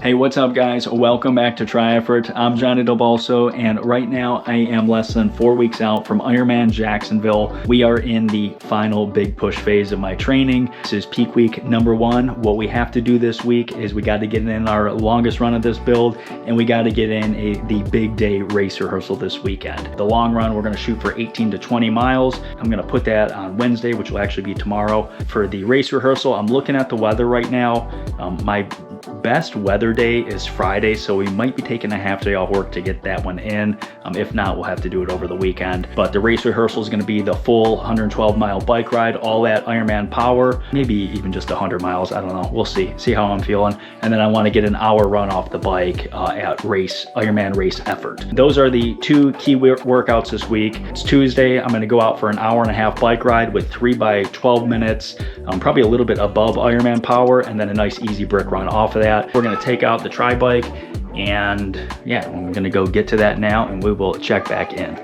Hey, what's up guys? Welcome back to Try Effort. I'm Johnny Del Balso, and right now I am less than 4 weeks out from Ironman Jacksonville. We are in the final big push phase of my training. This is peak week number 1. What we have to do this week is we got to get in our longest run of this build, and we got to get in the big day race rehearsal this weekend. The long run, we're going to shoot for 18 to 20 miles. I'm going to put that on Wednesday, which will actually be tomorrow. For the race rehearsal, I'm looking at the weather right now. My best weather day is Friday, so we might be taking a half day off work to get that one in. If not, we'll have to do it over the weekend. But the race rehearsal is going to be the full 112 mile bike ride, all at Ironman power, maybe even just 100 miles. I don't know. We'll see how I'm feeling. And then I want to get an hour run off the bike at Ironman Race Effort. Those are the 2 key workouts this week. It's Tuesday. I'm going to go out for an hour and a half bike ride with 3 by 12 minutes, probably a little bit above Ironman power, and then a nice easy brick run off of that. We're going to take out the tri bike, and yeah, I'm going to go get to that now, and we will check back in.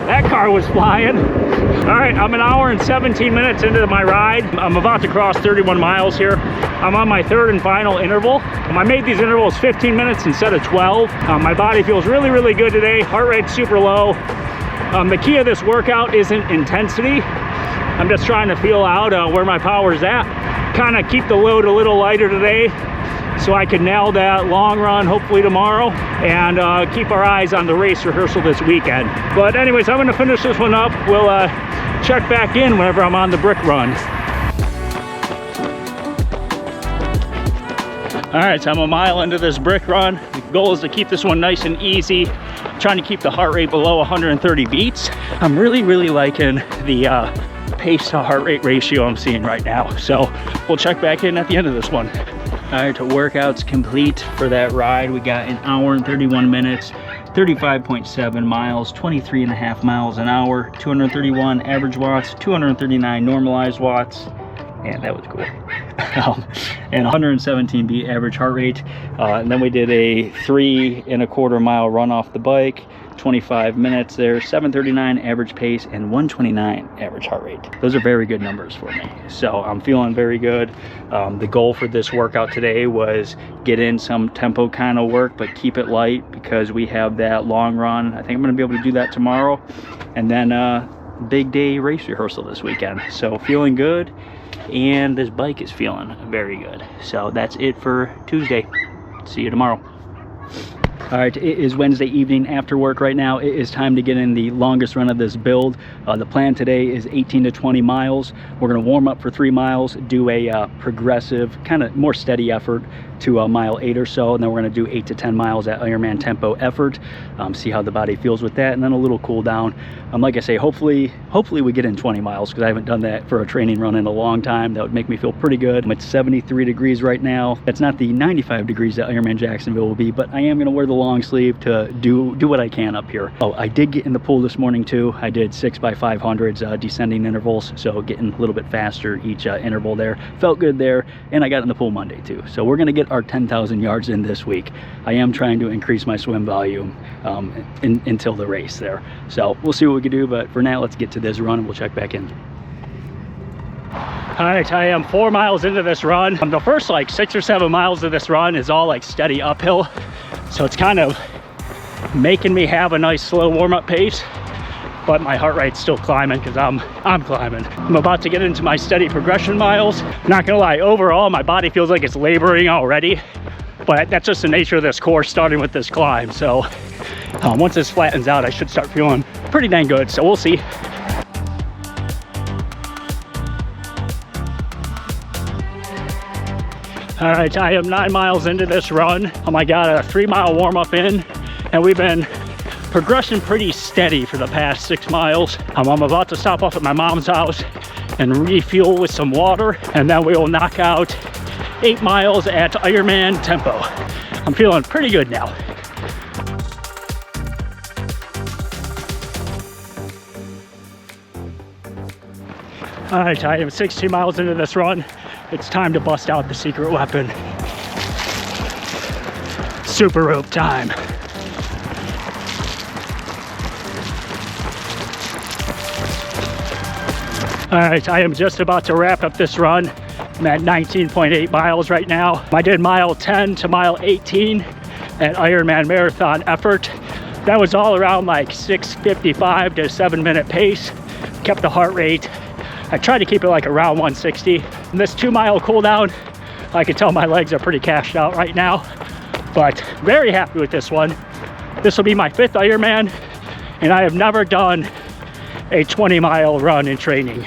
That car was flying. All right, I'm an hour and 17 minutes into my ride. I'm about to cross 31 miles here. I'm on my 3rd and final interval. I made these intervals 15 minutes instead of 12. My body feels really good today. Heart rate's super low. The key of this workout isn't intensity. I'm just trying to feel out where my power's at. Kind of keep the load a little lighter today so I can nail that long run hopefully tomorrow, and keep our eyes on the race rehearsal this weekend. But anyways, I'm gonna finish this one up. We'll check back in whenever I'm on the brick run. All right, so I'm a mile into this brick run. The goal is to keep this one nice and easy, trying to keep the heart rate below 130 beats. I'm really liking the pace to heart rate ratio I'm seeing right now. So we'll check back in at the end of this one. All right, the workout's complete for that ride. We got an hour and 31 minutes, 35.7 miles, 23.5 miles an hour, 231 average watts, 239 normalized watts, and that was cool. And 117 beat average heart rate. And then we did a 3.25 mile run off the bike, 25 minutes there, 739 average pace, and 129 average heart rate. Those are very good numbers for me, so I'm feeling very good. The goal for this workout today was get in some tempo kind of work, but keep it light because we have that long run. I think I'm going to be able to do that tomorrow, and then big day race rehearsal this weekend. So feeling good, and this bike is feeling very good. So that's it for Tuesday. See you tomorrow. All right, it is Wednesday evening after work right now. It is time to get in the longest run of this build. The plan today is 18 to 20 miles. We're gonna warm up for 3 miles, do a progressive, kind of more steady effort to mile 8 or so, and then we're gonna do 8 to 10 miles at Ironman tempo effort, see how the body feels with that, and then a little cool down. Like I say, hopefully we get in 20 miles, because I haven't done that for a training run in a long time. That would make me feel pretty good. It's 73 degrees right now. That's not the 95 degrees that Ironman Jacksonville will be, but I am gonna wear the long sleeve to do what I can up here. Oh, I did get in the pool this morning too. I did 6 by 500s descending intervals, so getting a little bit faster each interval there. Felt good there, and I got in the pool Monday too. So we're gonna get our 10,000 yards in this week. I am trying to increase my swim volume until the race there. So we'll see what we can do, but for now, let's get to this run and we'll check back in. All right, I am 4 miles into this run. The first like 6 or 7 miles of this run is all like steady uphill. So it's kind of making me have a nice slow warm-up pace, but my heart rate's still climbing because I'm climbing. I'm about to get into my steady progression miles. Not gonna lie, overall, my body feels like it's laboring already, but that's just the nature of this course, starting with this climb. So once this flattens out, I should start feeling pretty dang good. So we'll see. All right, I am 9 miles into this run. I got a 3 mile warm up in, and we've been progressing pretty steady for the past 6 miles. I'm about to stop off at my mom's house and refuel with some water, and then we will knock out 8 miles at Ironman tempo. I'm feeling pretty good now. All right, I am 60 miles into this run. It's time to bust out the secret weapon. Super rope time. All right, I am just about to wrap up this run. I'm at 19.8 miles right now. I did mile 10 to mile 18 at Ironman marathon effort. That was all around like 6:55 to 7-minute pace. Kept the heart rate. I tried to keep it like around 160. And this 2-mile cool down, I can tell my legs are pretty cashed out right now, but very happy with this one. This will be my 5th Ironman, and I have never done a 20-mile run in training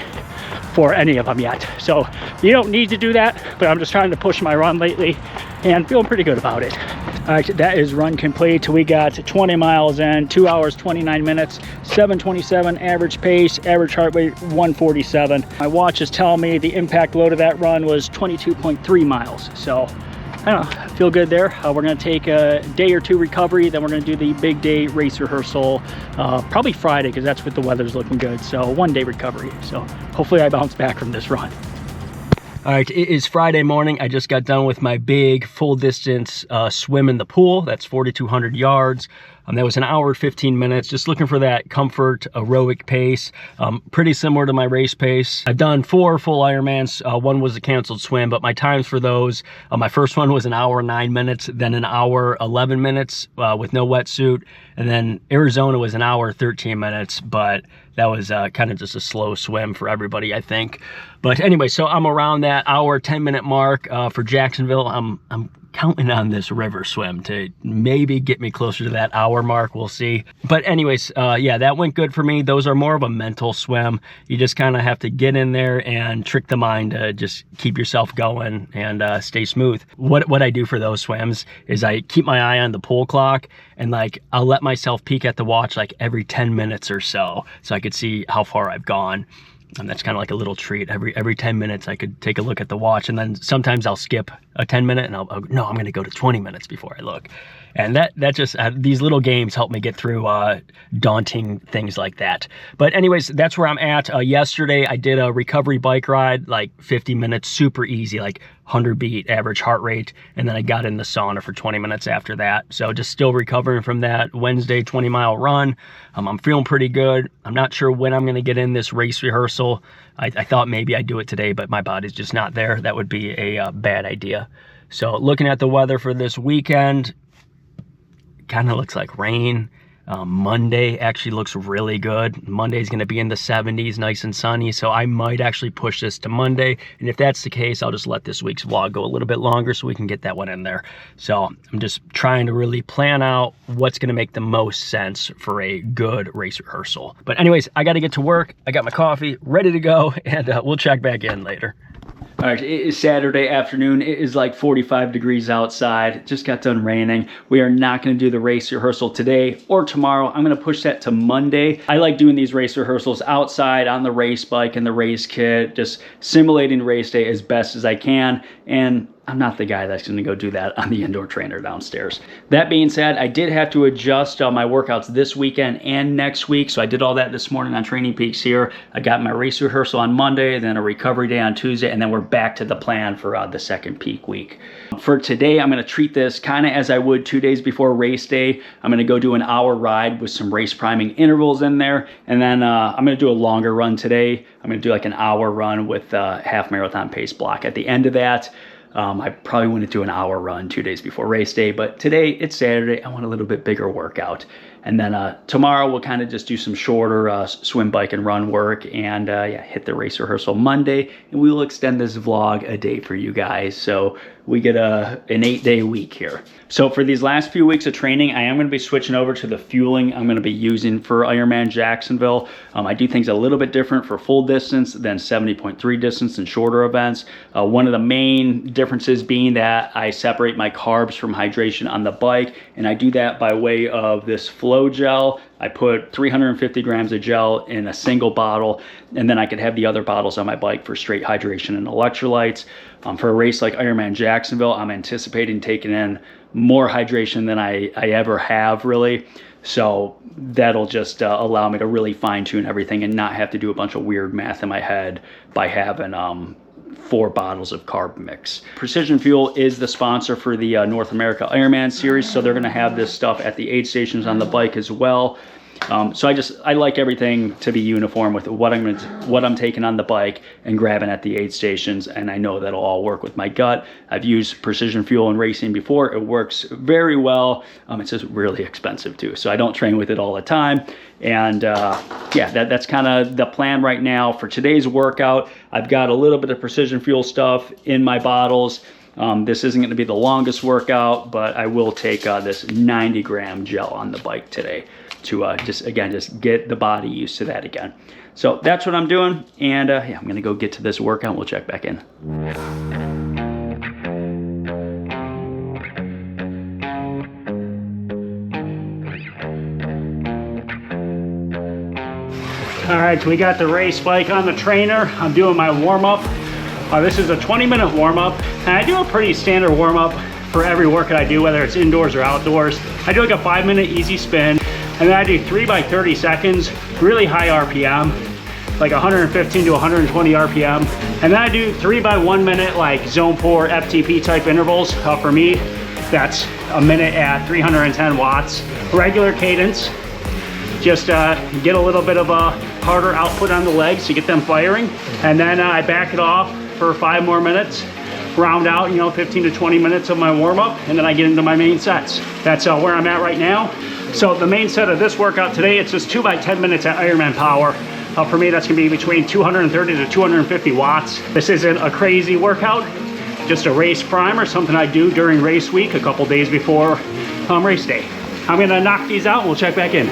for any of them yet. So you don't need to do that, but I'm just trying to push my run lately and feeling pretty good about it. All right, that is run complete. We got 20 miles in, 2 hours, 29 minutes, 7:27 average pace, average heart rate 147. My watch is telling me the impact load of that run was 22.3 miles. So I don't know, I feel good there. We're gonna take a day or two recovery, then we're gonna do the big day race rehearsal, probably Friday, because that's what the weather's looking good. So 1 day recovery. So hopefully I bounce back from this run. All right, it is Friday morning. I just got done with my big full distance swim in the pool. That's 4,200 yards. That was an hour, 15 minutes, just looking for that comfort aerobic pace. Pretty similar to my race pace. I've done 4 full Ironmans. One was a canceled swim, but my times for those, my first one was an hour, 9 minutes, then an hour, 11 minutes with no wetsuit. And then Arizona was an hour, 13 minutes, but that was kind of just a slow swim for everybody, I think. But anyway, so I'm around that hour, 10-minute mark for Jacksonville. I'm counting on this river swim to maybe get me closer to that hour mark. We'll see. But anyways, yeah, that went good for me. Those are more of a mental swim. You just kind of have to get in there and trick the mind to just keep yourself going and stay smooth. What I do for those swims is I keep my eye on the pool clock, and like I'll let myself peek at the watch like every 10 minutes or so I could see how far I've gone. And that's kind of like a little treat. Every 10 minutes I could take a look at the watch, and then sometimes I'll skip a 10 minute and I'll no, I'm going to go to 20 minutes before I look. And that just, these little games help me get through daunting things like that. But anyways, that's where I'm at. Yesterday I did a recovery bike ride, like 50 minutes, super easy, like 100 beat average heart rate. And then I got in the sauna for 20 minutes after that. So just still recovering from that Wednesday 20-mile run. I'm feeling pretty good. I'm not sure when I'm going to get in this race rehearsal. I thought maybe I'd do it today, but my body's just not there. That would be a bad idea. So looking at the weather for this weekend, kind of looks like rain. Monday actually looks really good. Monday's going to be in the 70s, nice and sunny. So I might actually push this to Monday. And if that's the case, I'll just let this week's vlog go a little bit longer so we can get that one in there. So I'm just trying to really plan out what's going to make the most sense for a good race rehearsal. But anyways, I got to get to work. I got my coffee ready to go, and we'll check back in later. All right, it is Saturday afternoon. It is like 45 degrees outside. It just got done raining. We are not going to do the race rehearsal today or tomorrow. I'm going to push that to Monday. I like doing these race rehearsals outside on the race bike and the race kit, just simulating race day as best as I can. And I'm not the guy that's going to go do that on the indoor trainer downstairs. That being said, I did have to adjust my workouts this weekend and next week. So I did all that this morning on Training Peaks here. I got my race rehearsal on Monday, then a recovery day on Tuesday, and then we're back to the plan for the second peak week. For today, I'm going to treat this kind of as I would 2 days before race day. I'm going to go do an hour ride with some race priming intervals in there. And then I'm going to do a longer run today. I'm going to do like an hour run with a half marathon pace block at the end of that. I probably wouldn't do an hour run 2 days before race day, but today it's Saturday. I want a little bit bigger workout. And then tomorrow we'll kind of just do some shorter swim, bike, and run work, and yeah, hit the race rehearsal Monday. And we will extend this vlog a day for you guys, so we get an 8-day week here. So for these last few weeks of training, I am going to be switching over to the fueling I'm going to be using for Ironman Jacksonville. I do things a little bit different for full distance than 70.3 distance and shorter events. One of the main differences differences being that I separate my carbs from hydration on the bike, and I do that by way of this flow gel. I put 350 grams of gel in a single bottle, and then I could have the other bottles on my bike for straight hydration and electrolytes. For a race like Ironman Jacksonville, I'm anticipating taking in more hydration than I ever have, really. So that'll just allow me to really fine tune everything and not have to do a bunch of weird math in my head by having 4 bottles of carb mix. Precision Fuel is the sponsor for the North America Ironman series, so they're gonna have this stuff at the aid stations on the bike as well. So I like everything to be uniform with what I'm taking on the bike and grabbing at the aid stations, and I know that'll all work with my gut. I've used Precision Fuel in racing before. It works very well. It's just really expensive too, so I don't train with it all the time. And yeah, that's kind of the plan right now for today's workout. I've got a little bit of Precision Fuel stuff in my bottles. This isn't going to be the longest workout, but I will take this 90-gram gel on the bike today to just get the body used to that again. So that's what I'm doing, and yeah, I'm going to go get to this workout and we'll check back in. All right, so we got the race bike on the trainer. I'm doing my warm-up. This is a 20-minute warm-up, and I do a pretty standard warm-up for every workout I do, whether it's indoors or outdoors. I do like a 5-minute easy spin, and then I do 3 by 30 seconds, really high RPM, like 115 to 120 RPM. And then I do 3 by 1 minute, like zone 4 FTP type intervals. For me, that's a minute at 310 watts. Regular cadence. Just get a little bit of a harder output on the legs to get them firing. And then I back it off for 5 more minutes. Round out, 15 to 20 minutes of my warm-up, and then I get into my main sets. That's where I'm at right now. So the main set of this workout today, it's just 2 by 10 minutes at Ironman power. For me, that's gonna be between 230 to 250 watts. This isn't a crazy workout, just a race primer, something I do during race week, a couple days before race day. I'm gonna knock these out and we'll check back in.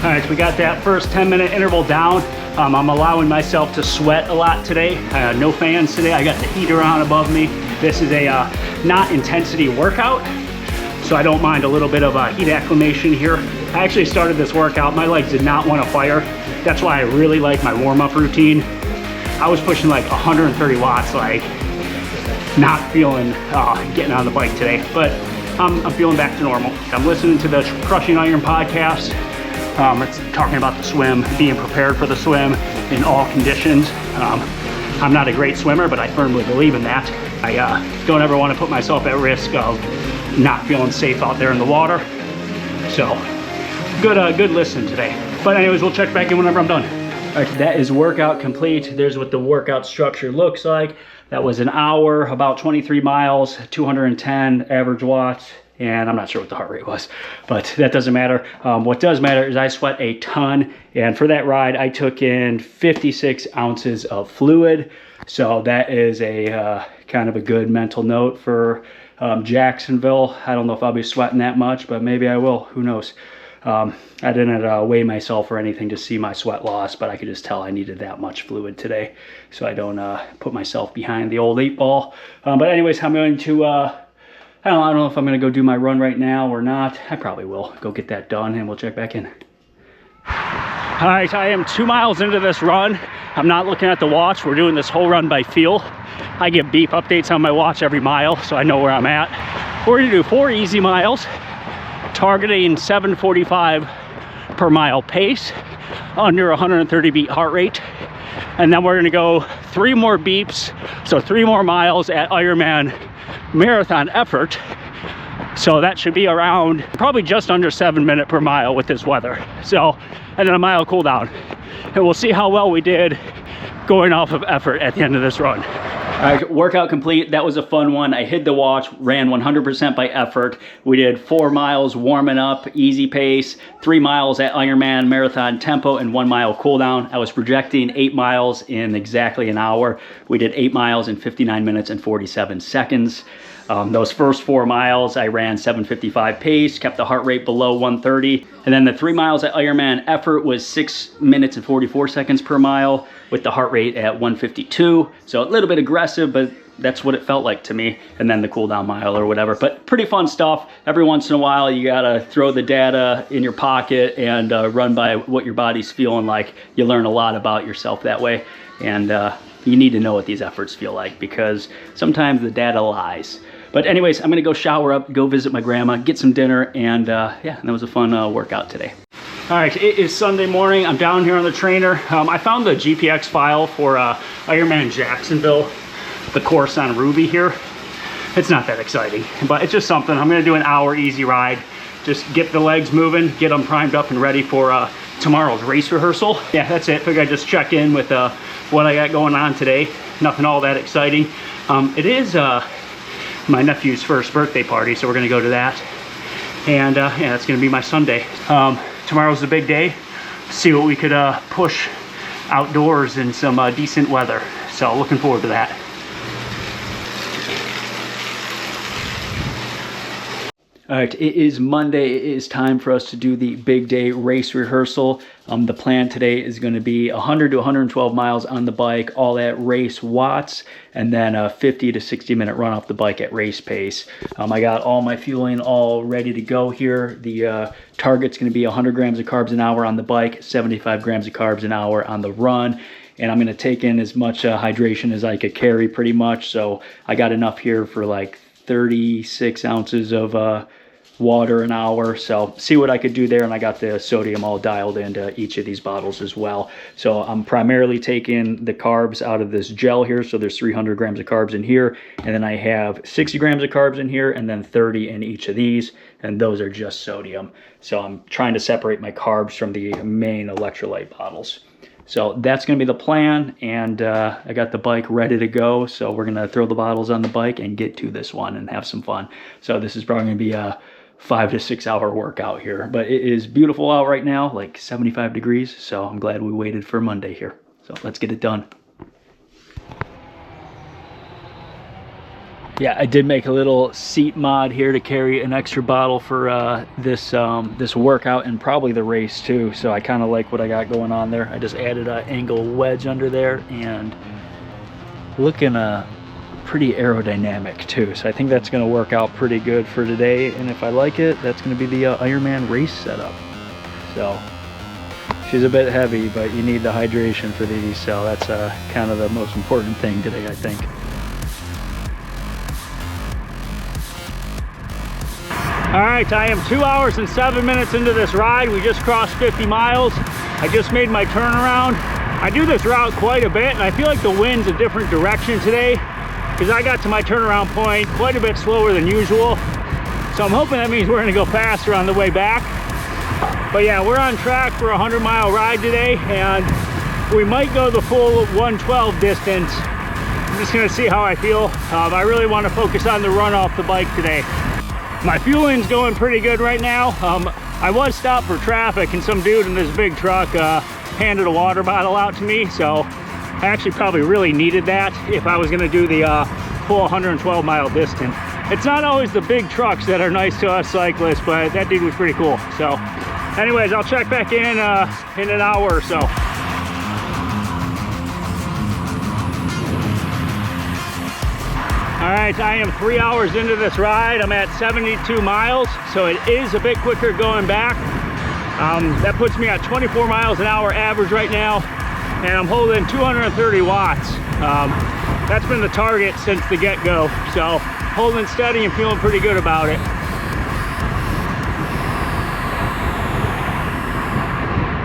All right, so we got that first 10-minute interval down. I'm allowing myself to sweat a lot today. No fans today. I got the heater on above me. This is a not intensity workout, so I don't mind a little bit of heat acclimation here. I actually started this workout, my legs did not want to fire. That's why I really like my warm-up routine. I was pushing like 130 watts, like not feeling getting on the bike today, but I'm feeling back to normal. I'm listening to the Crushing Iron podcast. It's talking about the swim, being prepared for the swim in all conditions. I'm not a great swimmer, but I firmly believe in that. I don't ever want to put myself at risk of not feeling safe out there in the water. So good listen today. But anyways, we'll check back in whenever I'm done. All right, that is workout complete. There's what the workout structure looks like. That was an hour, about 23 miles, 210 average watts. And I'm not sure what the heart rate was, but that doesn't matter. What does matter is I sweat a ton, and for that ride, I took in 56 ounces of fluid. So that is a kind of a good mental note for Jacksonville. I don't know if I'll be sweating that much, but maybe I will, who knows. I didn't weigh myself or anything to see my sweat loss, but I could just tell I needed that much fluid today, so I don't put myself behind the old 8 ball. But anyways, I'm going to, I don't know if I'm going to go do my run right now or not. I probably will go get that done and we'll check back in. All right, I am 2 miles into this run. I'm not looking at the watch. We're doing this whole run by feel. I get beep updates on my watch every mile, so I know where I'm at. We're going to do 4 easy miles, targeting 7:45 per mile pace, under 130 beat heart rate. And then we're going to go 3 more beeps, so 3 more miles at Ironman marathon effort. So that should be around probably just under 7 minutes per mile with this weather. So, and then a mile cool down. And we'll see how well we did going off of effort at the end of this run. All right, workout complete. That was a fun one. I hid the watch, ran 100% by effort. We did 4 miles warming up, easy pace, 3 miles at Ironman marathon tempo, and 1 mile cool down. I was projecting 8 miles in exactly an hour. We did 8 miles in 59 minutes and 47 seconds. Those first 4 miles, I ran 7:55 pace, kept the heart rate below 130. And then the 3 miles at Ironman effort was 6 minutes and 44 seconds per mile with the heart rate at 152. So a little bit aggressive, but that's what it felt like to me. And then the cool down mile or whatever, but pretty fun stuff. Every once in a while, you gotta throw the data in your pocket and run by what your body's feeling like. You learn a lot about yourself that way. And you need to know what these efforts feel like because sometimes the data lies. But anyways, I'm gonna go shower up, go visit my grandma, get some dinner, and yeah, that was a fun workout today. All right, it is Sunday morning. I'm down here on the trainer. I found the GPX file for Ironman Jacksonville, the course on Ruby here. It's not that exciting, but it's just something. I'm gonna do an hour easy ride. Just get the legs moving, get them primed up and ready for tomorrow's race rehearsal. Yeah, that's it. Figured I'd just check in with what I got going on today. Nothing all that exciting. It is my nephew's first birthday party, so we're gonna go to that. And yeah, that's gonna be my Sunday. Tomorrow's the big day. See what we could push outdoors in some decent weather. So looking forward to that. All right, it is Monday. It is time for us to do the big day race rehearsal. The plan today is going to be 100 to 112 miles on the bike, all at race watts, and then a 50 to 60 minute run off the bike at race pace. I got all my fueling all ready to go here. The target's going to be 100 grams of carbs an hour on the bike, 75 grams of carbs an hour on the run. And I'm going to take in as much hydration as I could carry pretty much. So I got enough here for like 36 ounces of water an hour, so see what I could do there. And I got the sodium all dialed into each of these bottles as well. So I'm primarily taking the carbs out of this gel here, so there's 300 grams of carbs in here, and then I have 60 grams of carbs in here, and then 30 in each of these, and those are just sodium. So I'm trying to separate my carbs from the main electrolyte bottles. So that's going to be the plan, and I got the bike ready to go, so we're going to throw the bottles on the bike and get to this one and have some fun. So this is probably going to be a 5 to 6 hour workout here, but it is beautiful out right now, like 75 degrees, so I'm glad we waited for Monday here. So let's get it done. Yeah, I did make a little seat mod here to carry an extra bottle for this workout and probably the race too. So I kind of like what I got going on there. I just added an angle wedge under there and looking pretty aerodynamic too. So I think that's going to work out pretty good for today. And if I like it, that's going to be the Ironman race setup. So she's a bit heavy, but you need the hydration for these. So that's kind of the most important thing today, I think. All right, I am 2 hours and 7 minutes into this ride. We just crossed 50 miles. I just made my turnaround. I do this route quite a bit, and I feel like the wind's a different direction today because I got to my turnaround point quite a bit slower than usual. So I'm hoping that means we're gonna go faster on the way back. But yeah, we're on track for a 100-mile ride today, and we might go the full 112 distance. I'm just gonna see how I feel. I really want to focus on the run off the bike today. My fueling's going pretty good right now. I was stopped for traffic and some dude in this big truck handed a water bottle out to me, so I actually probably really needed that if I was gonna do the full 112 mile distance. It's not always the big trucks that are nice to us cyclists, but that dude was pretty cool. So anyways, I'll check back in an hour or so. All right, I am 3 hours into this ride. I'm at 72 miles, so it is a bit quicker going back. That puts me at 24 miles an hour average right now, and I'm holding 230 watts. That's been the target since the get-go, so holding steady and feeling pretty good about it.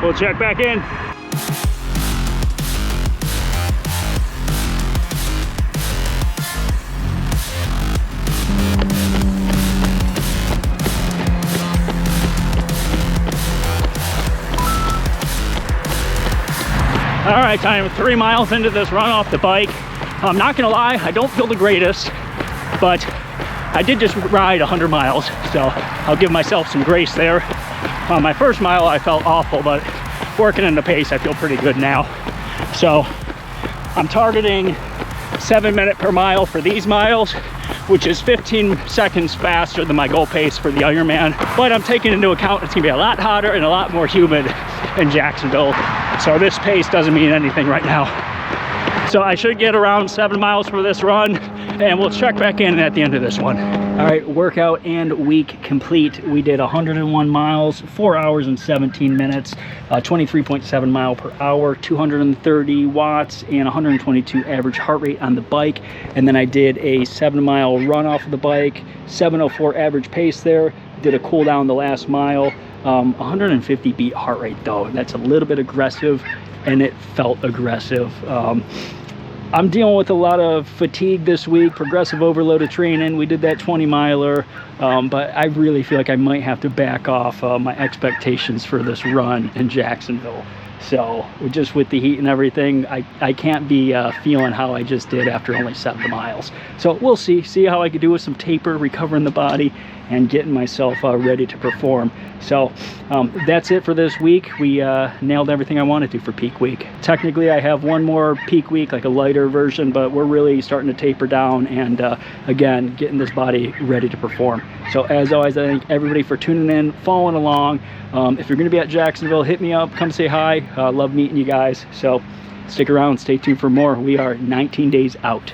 We'll check back in. All right, I am 3 miles into this run off the bike. I'm not gonna lie, I don't feel the greatest, but I did just ride 100 miles, so I'll give myself some grace there. On my first mile, I felt awful, but working in the pace, I feel pretty good now. So I'm targeting 7 minutes per mile for these miles, which is 15 seconds faster than my goal pace for the Ironman. But I'm taking into account it's gonna be a lot hotter and a lot more humid in Jacksonville. So this pace doesn't mean anything right now. So I should get around 7 miles for this run, and we'll check back in at the end of this one. All right, workout and week complete. We did 101 miles, 4 hours and 17 minutes, 23.7 mile per hour, 230 watts, and 122 average heart rate on the bike. And then I did a 7-mile run off of the bike, 7:04 average pace there. Did a cool down the last mile, 150 beat heart rate though. That's a little bit aggressive, and it felt aggressive. I'm dealing with a lot of fatigue this week, progressive overload of training. We did that 20-miler, but I really feel like I might have to back off my expectations for this run in Jacksonville. So just with the heat and everything, I can't be feeling how I just did after only 7 miles. So we'll see how I could do with some taper, recovering the body, and getting myself ready to perform. So that's it for this week. We nailed everything I wanted to for peak week. Technically, I have one more peak week, like a lighter version, but we're really starting to taper down and again, getting this body ready to perform. So as always, I thank everybody for tuning in, following along. If you're gonna be at Jacksonville, hit me up, come say hi. Love meeting you guys. So stick around, stay tuned for more. We are 19 days out.